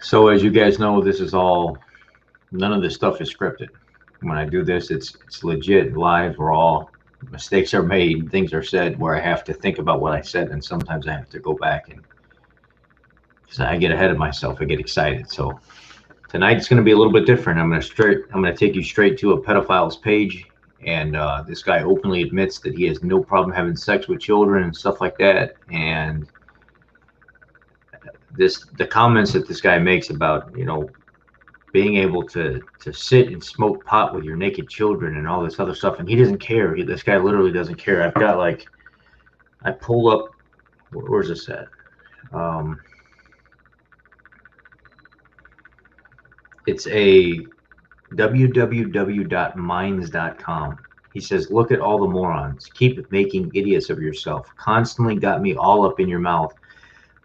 So as you guys know, this is all, none of this stuff is scripted. When I do this, it's legit, live, raw. Mistakes are made, things are said where I have to think about what I said, and sometimes I have to go back and because I get ahead of myself, I get excited. So tonight it's going to be a little bit different. I'm going to take you straight to a pedophiles page, and this guy openly admits that he has no problem having sex with children and stuff like that. And the comments that this guy makes about being able to sit and smoke pot with your naked children and all this other stuff, and he doesn't care. This guy literally doesn't care. I've got I pulled up, where's this at? It's a www.minds.com. He says, look at all the morons. Keep making idiots of yourself. Constantly got me all up in your mouth.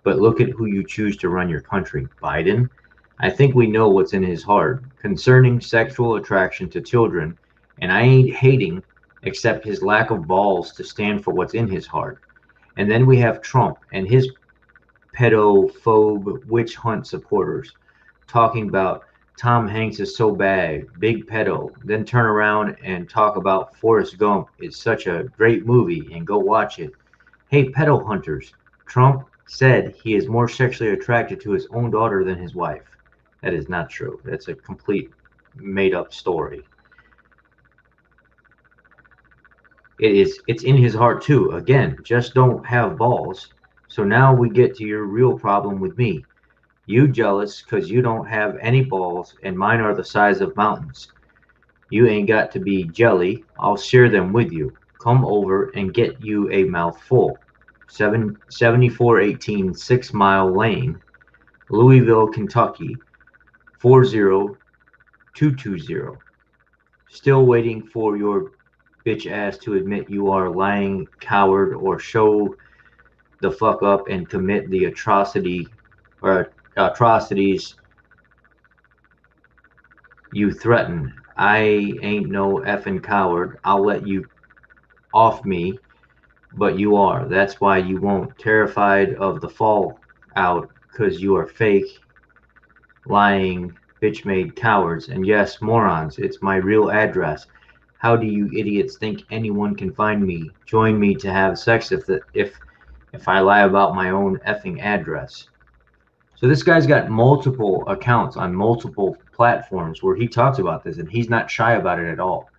But look at who you choose to run your country. Biden? I think we know what's in his heart concerning sexual attraction to children, and I ain't hating except his lack of balls to stand for what's in his heart. And then we have Trump and his pedophobe witch hunt supporters talking about Tom Hanks is so bad, big pedo, then turn around and talk about Forrest Gump. It's such a great movie and go watch it. Hey, pedo hunters, Trump said he is more sexually attracted to his own daughter than his wife. That is not true. That's a complete made-up story. It's in his heart too. Again, just don't have balls. So now we get to your real problem with me. You jealous because you don't have any balls and mine are the size of mountains. You ain't got to be jelly. I'll share them with you. Come over and get you a mouthful. 7418 6 Mile Lane, Louisville, Kentucky, 40220. Still waiting for your bitch ass to admit you are a lying coward or show the fuck up and commit the atrocities you threaten. I ain't no effing coward. I'll let you off me, but you are. That's why you won't. Terrified of the fallout because you are fake, lying, bitch-made cowards. And yes, morons, it's my real address. How do you idiots think anyone can find me? Join me to have sex if I lie about my own effing address. So this guy's got multiple accounts on multiple platforms where he talks about this, and he's not shy about it at all.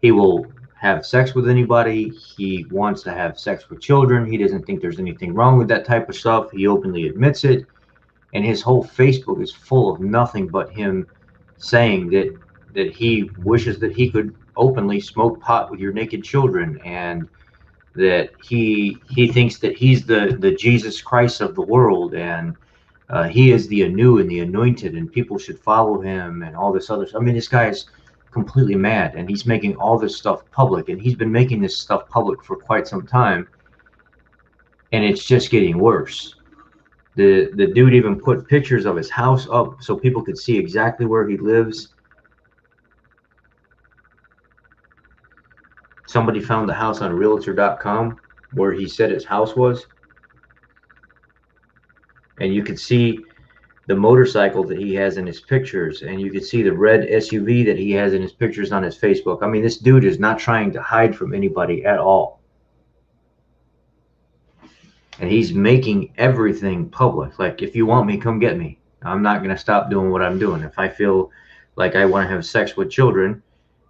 He will have sex with anybody. He wants to have sex with children. He doesn't think there's anything wrong with that type of stuff. He openly admits it. And his whole Facebook is full of nothing but him saying that he wishes that he could openly smoke pot with your naked children, and that he thinks that he's the Jesus Christ of the world, and he is the anew and the anointed, and people should follow him and all this other stuff. I mean, this guy is completely mad, and he's making all this stuff public, and he's been making this stuff public for quite some time, and it's just getting worse. The dude even put pictures of his house up so people could see exactly where he lives. Somebody found the house on realtor.com where he said his house was. And you could see the motorcycle that he has in his pictures, and you could see the red SUV that he has in his pictures on his Facebook. I mean, this dude is not trying to hide from anybody at all. And he's making everything public. Like, if you want me, come get me. I'm not going to stop doing what I'm doing. If I feel like I want to have sex with children,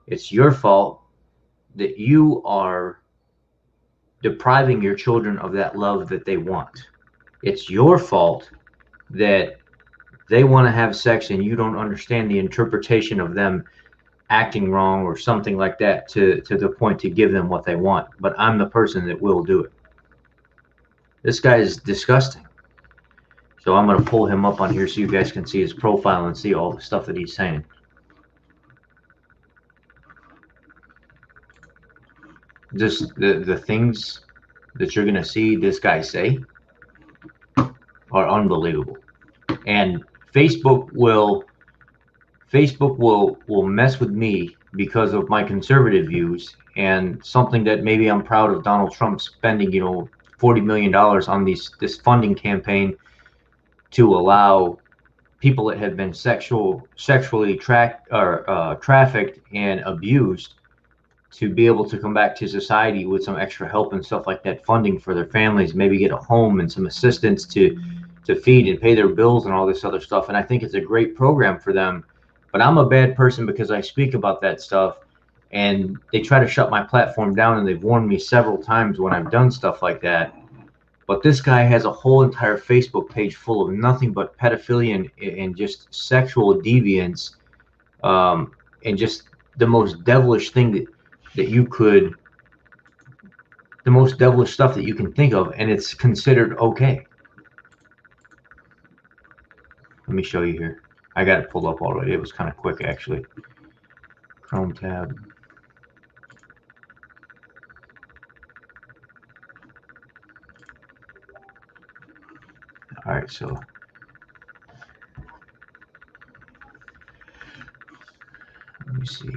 it's your fault that you are depriving your children of that love that they want. It's your fault that they want to have sex and you don't understand the interpretation of them acting wrong or something like that to the point to give them what they want. But I'm the person that will do it. This guy is disgusting. So I'm going to pull him up on here so you guys can see his profile and see all the stuff that he's saying. Just the things that you're going to see this guy say are unbelievable. And Facebook will mess with me because of my conservative views and something that maybe I'm proud of Donald Trump spending, $40 million on this funding campaign to allow people that have been sexually trafficked and abused to be able to come back to society with some extra help and stuff like that, funding for their families, maybe get a home and some assistance to feed and pay their bills and all this other stuff. And I think it's a great program for them. But I'm a bad person because I speak about that stuff, and they try to shut my platform down, and they've warned me several times when I've done stuff like that. But this guy has a whole entire Facebook page full of nothing but pedophilia and just sexual deviance, and just the most devilish thing that you could, the most devilish stuff that you can think of, and it's considered okay. Let me show you here. I got it pulled up already. It was kind of quick, actually. Chrome tab. All right, so let me see.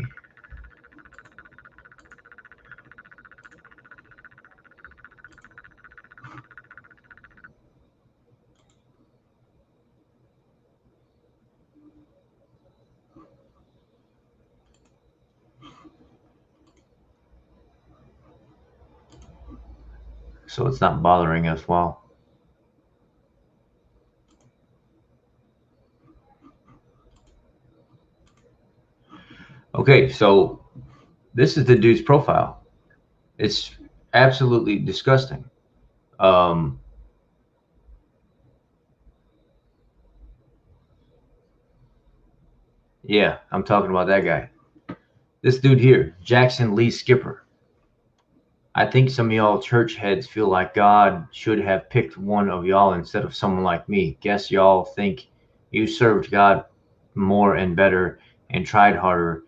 So it's not bothering us well. Okay, so this is the dude's profile. It's absolutely disgusting. Yeah, I'm talking about that guy. This dude here, Jackson Lee Skipper. I think some of y'all church heads feel like God should have picked one of y'all instead of someone like me. Guess y'all think you served God more and better and tried harder.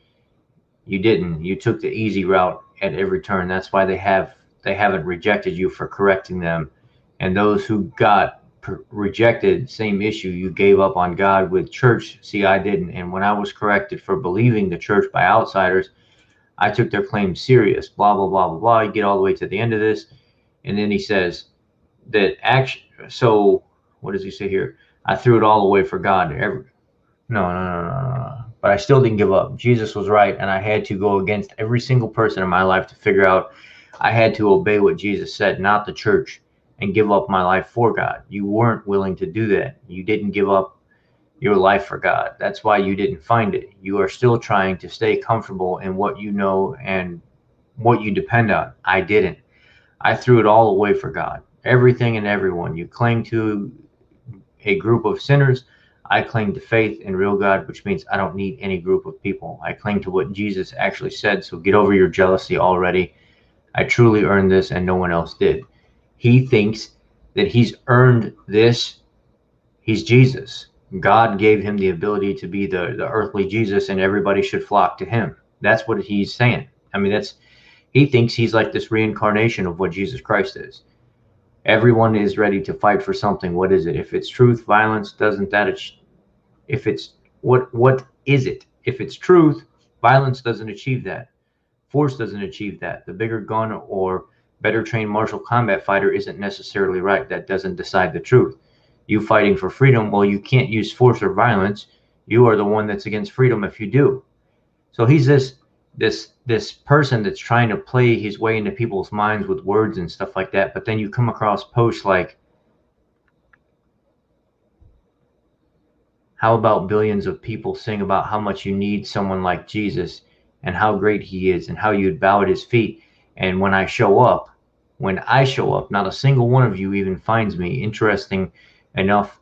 You didn't. You took the easy route at every turn. That's why they haven't rejected you for correcting them. And those who got rejected, same issue. You gave up on God with church. See, I didn't. And when I was corrected for believing the church by outsiders, I took their claims serious. Blah blah blah blah blah. You get all the way to the end of this, and then he says that action. So what does he say here? I threw it all away for God. No. But I still didn't give up. Jesus was right, and I had to go against every single person in my life to figure out I had to obey what Jesus said, not the church, and give up my life for God. You weren't willing to do that. You didn't give up your life for God. That's why you didn't find it. You are still trying to stay comfortable in what you know and what you depend on. I didn't. I threw it all away for God. Everything and everyone. You cling to a group of sinners. I cling to faith in real God, which means I don't need any group of people. I cling to what Jesus actually said. So get over your jealousy already. I truly earned this and no one else did. He thinks that he's earned this. He's Jesus. God gave him the ability to be the earthly Jesus, and everybody should flock to him. That's what he's saying. I mean, he thinks he's like this reincarnation of what Jesus Christ is. Everyone is ready to fight for something. What is it? If it's truth, violence, doesn't that, if it's, what is it? If it's truth, violence doesn't achieve that. Force doesn't achieve that. The bigger gun or better trained martial combat fighter isn't necessarily right. That doesn't decide the truth. You fighting for freedom, well, you can't use force or violence. You are the one that's against freedom if you do. So he's this person that's trying to play his way into people's minds with words and stuff like that. But then you come across posts like, how about billions of people sing about how much you need someone like Jesus and how great he is and how you'd bow at his feet. And when I show up, not a single one of you even finds me interesting enough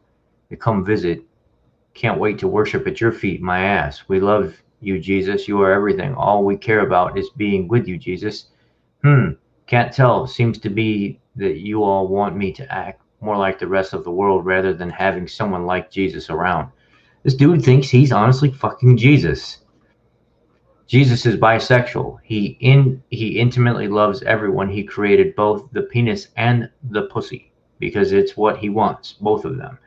to come visit. Can't wait to worship at your feet, my ass. We love you, Jesus. You are everything. All we care about is being with you, Jesus. Can't tell. Seems to be that you all want me to act more like the rest of the world rather than having someone like Jesus around. This dude thinks he's honestly fucking Jesus. Jesus is bisexual. He intimately loves everyone. He created both the penis and the pussy because it's what he wants, both of them,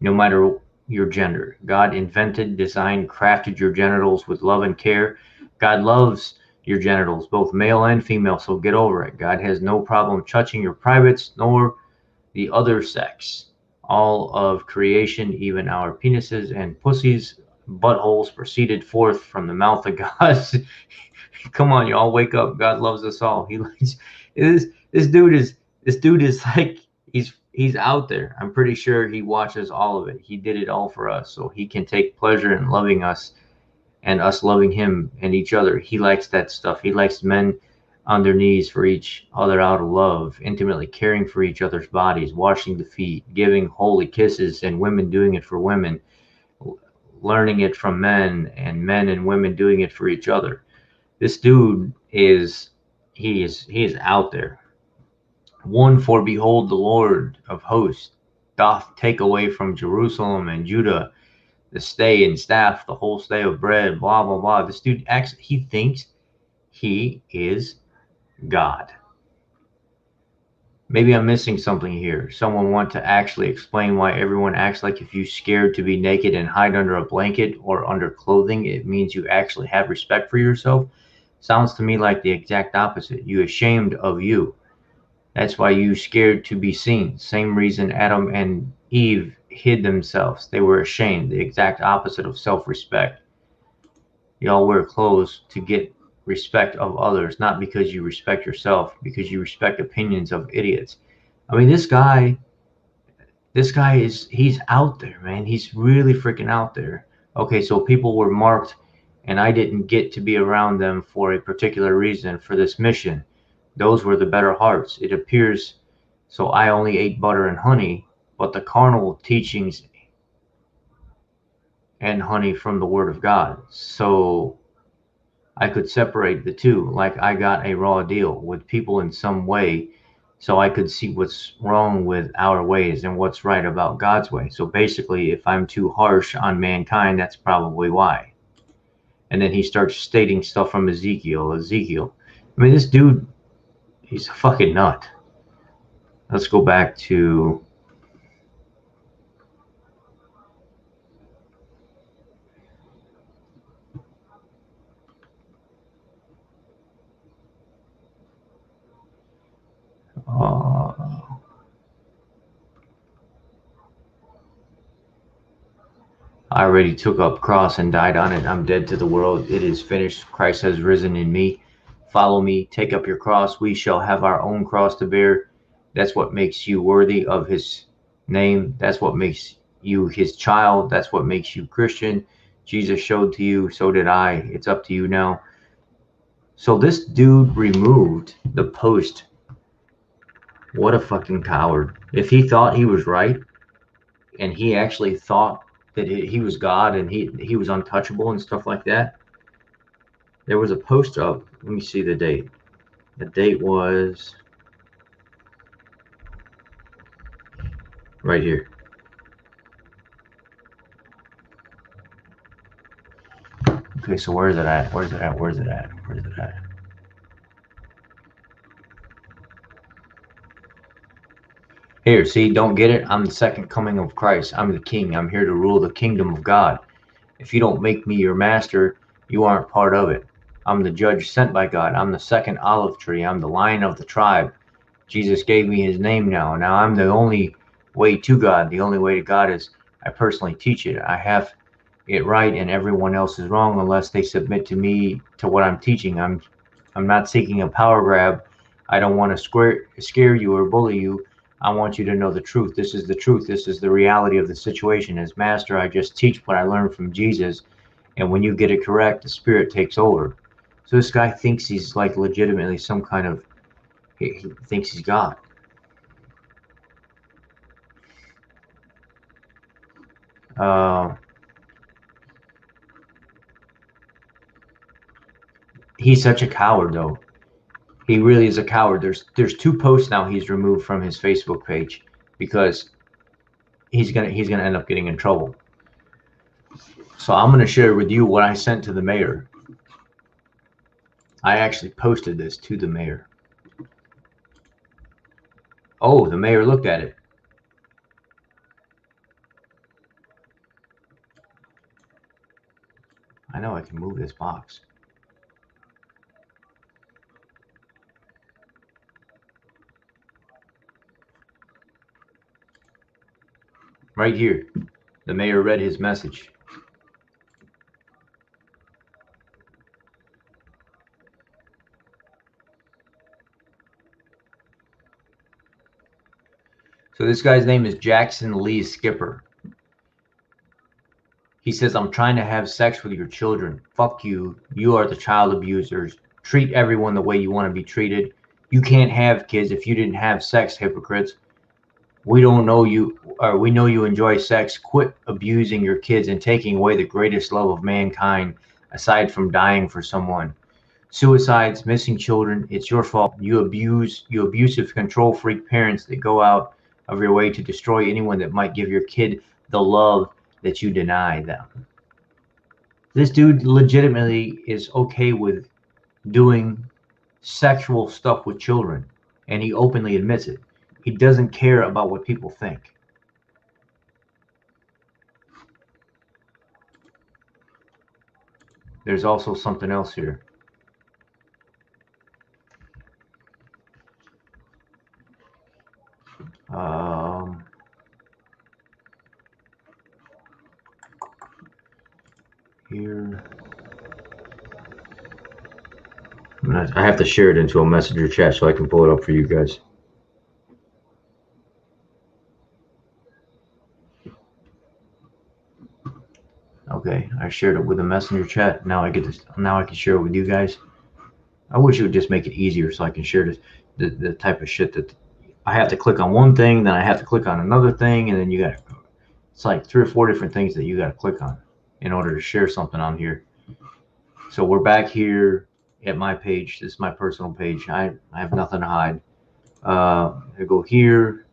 no matter your gender. God invented, designed, crafted your genitals with love and care. God loves your genitals, both male and female, so get over it. God has no problem touching your privates nor the other sex. All of creation, even our penises and pussies, buttholes, proceeded forth from the mouth of God. Come on, y'all, wake up! God loves us all. He likes this dude is like he's out there. I'm pretty sure he watches all of it. He did it all for us, so he can take pleasure in loving us and us loving him and each other. He likes that stuff. He likes men on their knees for each other out of love, intimately caring for each other's bodies, washing the feet, giving holy kisses, and women doing it for women, learning it from men and women doing it for each other. This dude he is out there. One, for behold, the Lord of hosts doth take away from Jerusalem and Judah the stay and staff, the whole stay of bread, blah blah blah. This dude actually he thinks he is God. Maybe I'm missing something here. Someone want to actually explain why everyone acts like if you scared to be naked and hide under a blanket or under clothing, it means you actually have respect for yourself? Sounds to me like the exact opposite. You ashamed of you. That's why you scared to be seen. Same reason Adam and Eve hid themselves. They were ashamed. The exact opposite of self-respect. Y'all wear clothes to get respect of others, not because you respect yourself, because you respect opinions of idiots. I mean, he's out there, man. He's really freaking out there. Okay, so people were marked and I didn't get to be around them for a particular reason for this mission. Those were the better hearts. It appears so I only ate butter and honey, but the carnal teachings and honey from the word of God. So I could separate the two, like I got a raw deal with people in some way, so I could see what's wrong with our ways and what's right about God's way. So basically, if I'm too harsh on mankind, that's probably why. And then he starts stating stuff from Ezekiel. I mean, this dude, he's a fucking nut. Let's go back to uh, I already took up cross and died on it. I'm dead to the world. It is finished. Christ has risen in me. Follow me. Take up your cross. We shall have our own cross to bear. That's what makes you worthy of his name. That's what makes you his child. That's what makes you Christian. Jesus showed to you. So did I. It's up to you now. So this dude removed the post. What a fucking coward. If he thought he was right, and he actually thought that he was God and he was untouchable and stuff like that. There was a post up. Let me see the date. The date was right here. Okay, so where is it at? Where's it at? Where's it at? Where's it at? Here, see, don't get it? I'm the second coming of Christ. I'm the king. I'm here to rule the kingdom of God. If you don't make me your master, you aren't part of it. I'm the judge sent by God. I'm the second olive tree. I'm the lion of the tribe. Jesus gave me his name now. Now I'm the only way to God. The only way to God is I personally teach it. I have it right and everyone else is wrong unless they submit to me, to what I'm teaching. I'm not seeking a power grab. I don't want to scare you or bully you. I want you to know the truth. This is the truth. This is the reality of the situation. As master, I just teach what I learned from Jesus. And when you get it correct, the spirit takes over. So this guy thinks he's like legitimately some kind of, he thinks he's God. He's such a coward, though. He really is a coward. There's two posts now he's removed from his Facebook page because he's gonna end up getting in trouble. So I'm gonna share with you what I sent to the mayor. I actually posted this to the mayor. Oh, the mayor looked at it. I know I can move this box. Right here. The mayor read his message. So this guy's name is Jackson Lee Skipper. He says, I'm trying to have sex with your children. Fuck you. You are the child abusers. Treat everyone the way you want to be treated. You can't have kids if you didn't have sex, hypocrites. We don't know you, or we know you enjoy sex. Quit abusing your kids and taking away the greatest love of mankind, aside from dying for someone. Suicides, missing children, it's your fault. You abusive, control freak parents that go out of your way to destroy anyone that might give your kid the love that you deny them. This dude legitimately is okay with doing sexual stuff with children, and he openly admits it. He doesn't care about what people think. There's also something else here. Here. I have to share it into a messenger chat so I can pull it up for you guys. Okay, I shared it with a messenger chat. Now I get this. Now I can share it with you guys. I wish it would just make it easier so I can share this, the type of shit that I have to click on one thing, then I have to click on another thing, and then you got, it's like 3 or 4 different things that you got to click on in order to share something on here. So we're back here at my page. This is my personal page. I have nothing to hide. I go here.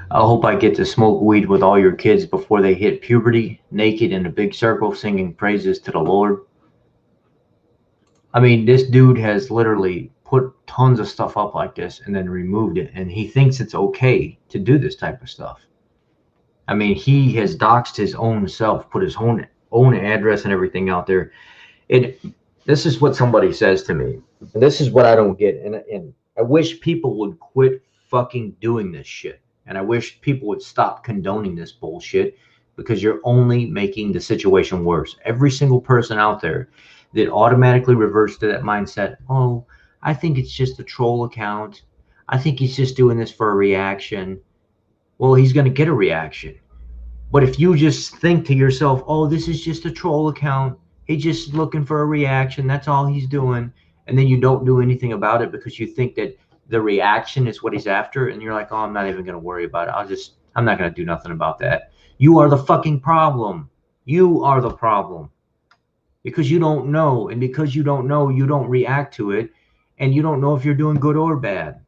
I hope I get to smoke weed with all your kids before they hit puberty, naked in a big circle, singing praises to the Lord. I mean, this dude has literally put tons of stuff up like this and then removed it, and he thinks it's okay to do this type of stuff. I mean, he has doxed his own self, put his own address and everything out there. This is what somebody says to me. And this is what I don't get. And I wish people would quit fucking doing this shit. And I wish people would stop condoning this bullshit, because you're only making the situation worse. Every single person out there that automatically reverts to that mindset, oh, I think it's just a troll account. I think he's just doing this for a reaction. Well, he's going to get a reaction. But if you just think to yourself, oh, this is just a troll account, he's just looking for a reaction, that's all he's doing, and then you don't do anything about it because you think that the reaction is what he's after, and you're like, oh, I'm not even going to worry about it. I'm not going to do nothing about that. You are the fucking problem. You are the problem. Because you don't know, and because you don't know, you don't react to it, and you don't know if you're doing good or bad.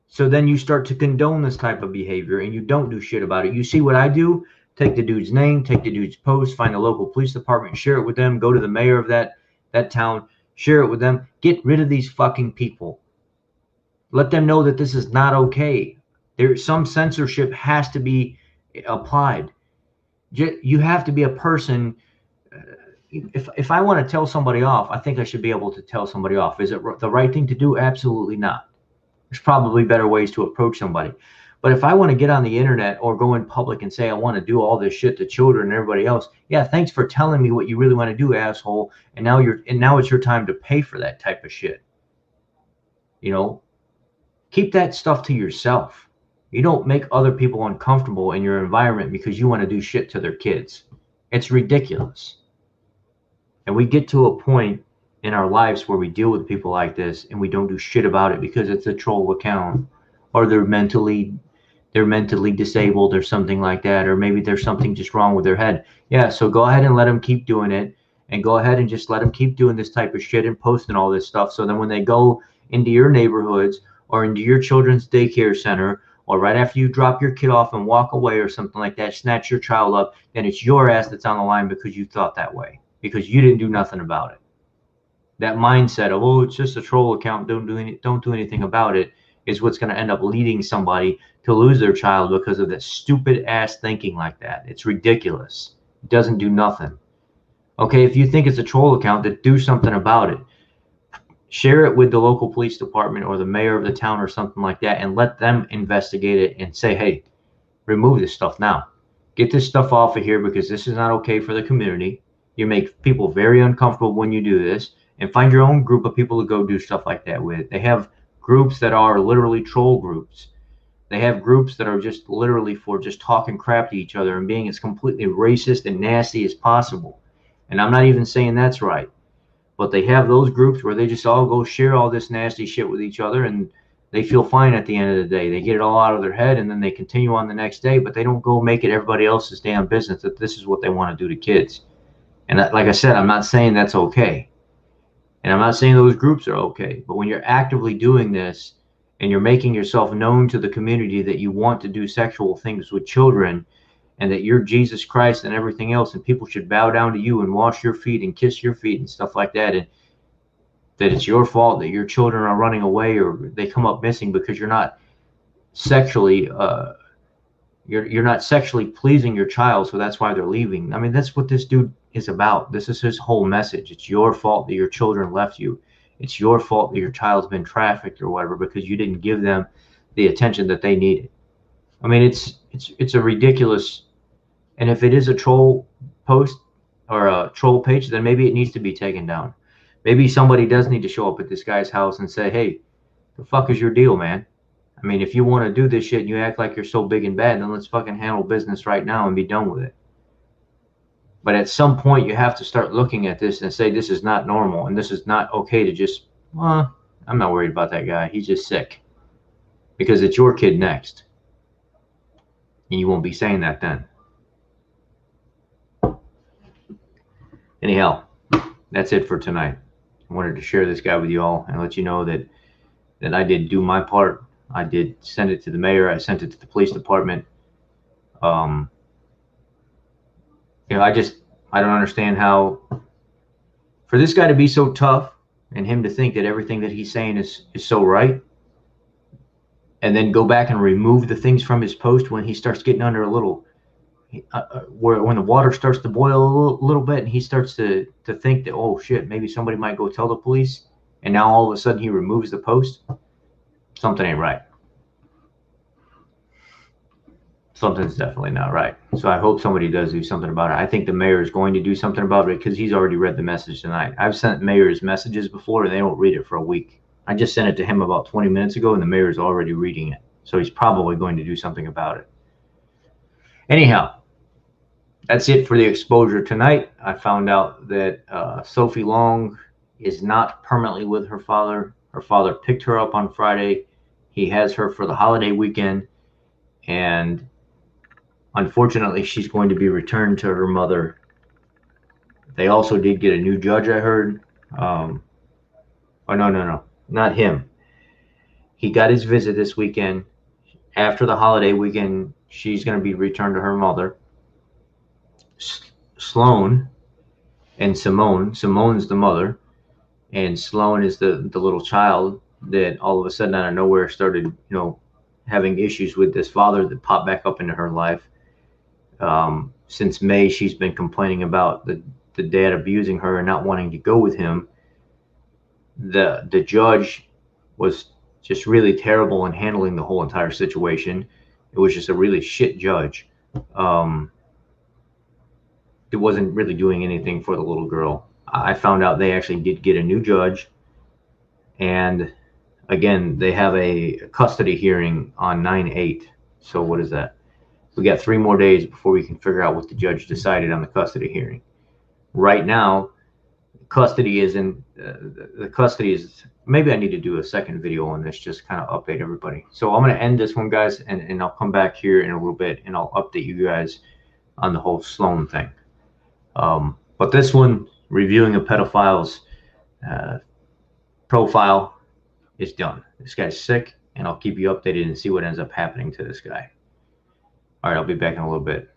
So then you start to condone this type of behavior, and you don't do shit about it. You see what I do? Take the dude's name, take the dude's post, find a local police department, share it with them, go to the mayor of that town, share it with them. Get rid of these fucking people. Let them know that this is not okay. Some censorship has to be applied. You have to be a person. If I want to tell somebody off, I think I should be able to tell somebody off. Is it the right thing to do? Absolutely not. There's probably better ways to approach somebody. But if I want to get on the internet or go in public and say I want to do all this shit to children and everybody else, yeah, thanks for telling me what you really want to do, asshole. And now it's your time to pay for that type of shit. You know, keep that stuff to yourself. You don't make other people uncomfortable in your environment because you want to do shit to their kids. It's ridiculous. And we get to a point in our lives where we deal with people like this and we don't do shit about it because it's a troll account, or they're mentally disabled or something like that, or maybe there's something just wrong with their head. Yeah, so go ahead and let them keep doing it, and go ahead and just let them keep doing this type of shit and posting all this stuff. So then when they go into your neighborhoods or into your children's daycare center, or right after you drop your kid off and walk away or something like that, snatch your child up, then it's your ass that's on the line because you thought that way, because you didn't do nothing about it. That mindset of, oh, it's just a troll account, don't do anything about it, is what's going to end up leading somebody to lose their child because of that stupid ass thinking like that. It's ridiculous. It doesn't do nothing. Okay, if you think it's a troll account, then do something about it. Share it with the local police department or the mayor of the town or something like that, and let them investigate it and say, hey, remove this stuff now. Get this stuff off of here because this is not okay for the community. You make people very uncomfortable when you do this, and find your own group of people to go do stuff like that with. They have groups that are literally troll groups. They have groups that are just literally for just talking crap to each other and being as completely racist and nasty as possible. And I'm not even saying that's right, but they have those groups where they just all go share all this nasty shit with each other, and they feel fine at the end of the day. They get it all out of their head, and then they continue on the next day, but they don't go make it everybody else's damn business that this is what they want to do to kids. And like I said, I'm not saying that's okay. And I'm not saying those groups are okay, but when you're actively doing this and you're making yourself known to the community that you want to do sexual things with children and that you're Jesus Christ and everything else, and people should bow down to you and wash your feet and kiss your feet and stuff like that, and that it's your fault that your children are running away or they come up missing because you're not sexually you're not sexually pleasing your child, so that's why they're leaving. I mean, that's what this dude is about. This is his whole message. It's your fault that your children left you. It's your fault that your child's been trafficked or whatever because you didn't give them the attention that they needed. I mean, it's a ridiculous. And if it is a troll post or a troll page, then maybe it needs to be taken down. Maybe somebody does need to show up at this guy's house and say, hey, the fuck is your deal, man? I mean, if you want to do this shit and you act like you're so big and bad, then let's fucking handle business right now and be done with it. But at some point, you have to start looking at this and say, this is not normal and this is not okay to just, well, I'm not worried about that guy. He's just sick. Because it's your kid next. And you won't be saying that then. Anyhow, that's it for tonight. I wanted to share this guy with you all and let you know that I did do my part. I did send it to the mayor. I sent it to the police department. You know, I don't understand how, for this guy to be so tough and him to think that everything that he's saying is so right, and then go back and remove the things from his post when he starts getting under a little, when the water starts to boil a little bit, and he starts to think that, oh shit, maybe somebody might go tell the police, and now all of a sudden he removes the post. Something ain't right. Something's definitely not right. So I hope somebody does do something about it. I think the mayor is going to do something about it because he's already read the message tonight. I've sent mayors messages before and they don't read it for a week. I just sent it to him about 20 minutes ago and the mayor is already reading it. So he's probably going to do something about it. Anyhow, that's it for the exposure tonight. I found out that Sophie Long is not permanently with her father. Her father picked her up on Friday. He has her for the holiday weekend. And unfortunately, she's going to be returned to her mother. They also did get a new judge, I heard. Oh, no, not him. He got his visit this weekend. After the holiday weekend, she's going to be returned to her mother. Sloan and Simone. Simone's the mother, and Sloan is the little child that all of a sudden out of nowhere started, having issues with this father that popped back up into her life. Since May, she's been complaining about the dad abusing her and not wanting to go with him. The judge was just really terrible in handling the whole entire situation. It was just a really shit judge. It wasn't really doing anything for the little girl. I found out they actually did get a new judge, and again, they have a custody hearing on 9/8. So what is that? We got 3 more days before we can figure out what the judge decided on the custody hearing. Right now, custody is in the custody is. Maybe I need to do a second video on this, just kind of update everybody. So I'm going to end this one, guys, and I'll come back here in a little bit and I'll update you guys on the whole Sloan thing. But this one, reviewing a pedophile's profile, is done. This guy's sick, and I'll keep you updated and see what ends up happening to this guy. All right, I'll be back in a little bit.